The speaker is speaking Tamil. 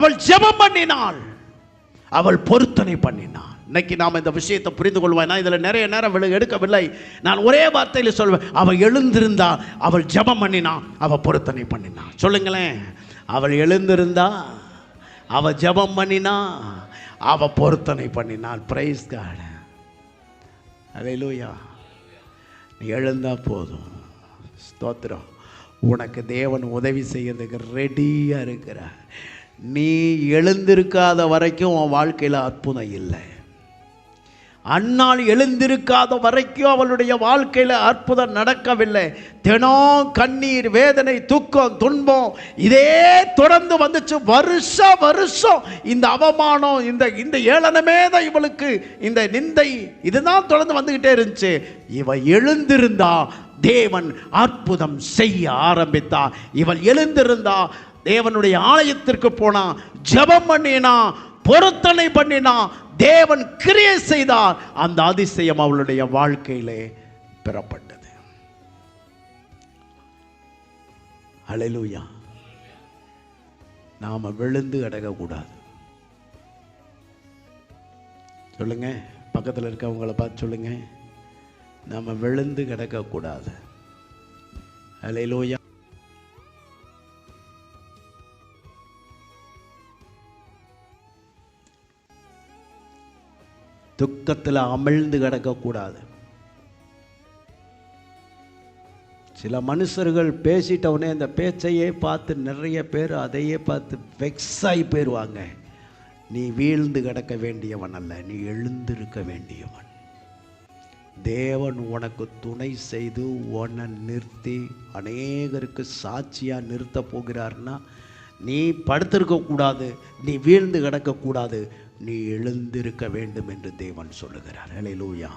அவள் ஜெபம் பண்ணினாள், அவள் பொருத்தனை பண்ணினாள். இன்னைக்கு நாம் இந்த விஷயத்தை புரிந்து கொள்வேன். நான் இதில் நிறைய நேரம் எடுக்கவில்லை. நான் ஒரே வார்த்தையில் சொல்வேன், அவள் எழுந்திருந்தா, அவள் ஜெபம் பண்ணினா, அவள் பொருத்தனை பண்ணினா. சொல்லுங்களேன், அவள் எழுந்திருந்தா, அவள் ஜெபம் பண்ணினா, அவள் பொருத்தனை பண்ணினாள். பிரைஸ் காட், அல்லேலூயா. நீ எழுந்தா போதும். ஸ்தோத்திரம். உனக்கு தேவன் உதவி செய்யறதுக்கு ரெடியாக இருக்கிறார். நீ எழுந்திருக்காத வரைக்கும் உன் வாழ்க்கையில் அற்புதம் இல்லை. அன்னாள் எழுந்திருக்காத வரைக்கும் அவளுடைய வாழ்க்கையில் அற்புதம் நடக்கவில்லை. தினம் கண்ணீர், வேதனை, துக்கம், துன்பம் இதே தொடர்ந்து வந்துச்சு. வருஷம் இந்த அவமானம், இந்த ஏளனமே தான் இவளுக்கு, இந்த நிந்தை இதுதான் தொடர்ந்து வந்துகிட்டே இருந்துச்சு. இவ எழுந்திருந்தா தேவன் அற்புதம் செய்ய ஆரம்பித்தா. இவள் எழுந்திருந்தா, தேவனுடைய ஆலயத்திற்கு போனா, ஜெபம் பண்ணினா, பொருத்தனை பண்ணினா, தேவன் கிரியை செய்தார். அந்த அதிசயம் அவளுடைய வாழ்க்கையிலே பெறப்பட்டது. அல்லேலூயா. நாம விழுந்து அடங்க கூடாது. சொல்லுங்க, பக்கத்தில் இருக்கவங்களை பார்த்து சொல்லுங்க, நாம விழுந்து கிடக்க கூடாது. அல்லேலூயா. துக்கத்தில் அமிழ்ந்து கிடக்கக்கூடாது. சில மனுஷர்கள் பேசிட்டவுடனே அந்த பேச்சையே பார்த்து நிறைய பேர் அதையே பார்த்து வெக்ஸாகி போயிடுவாங்க. நீ வீழ்ந்து கிடக்க வேண்டியவன் அல்ல, நீ எழுந்திருக்க வேண்டியவன். தேவன் உனக்கு துணை செய்து உன்னை நிறுத்தி அநேகருக்கு சாட்சியாக நிறுத்த போகிறார்னா, நீ படுத்திருக்கக்கூடாது, நீ வீழ்ந்து கிடக்கக்கூடாது, நீ எழுந்திருக்க வேண்டும் என்று தேவன் சொல்லுகிறார். அல்லேலூயா.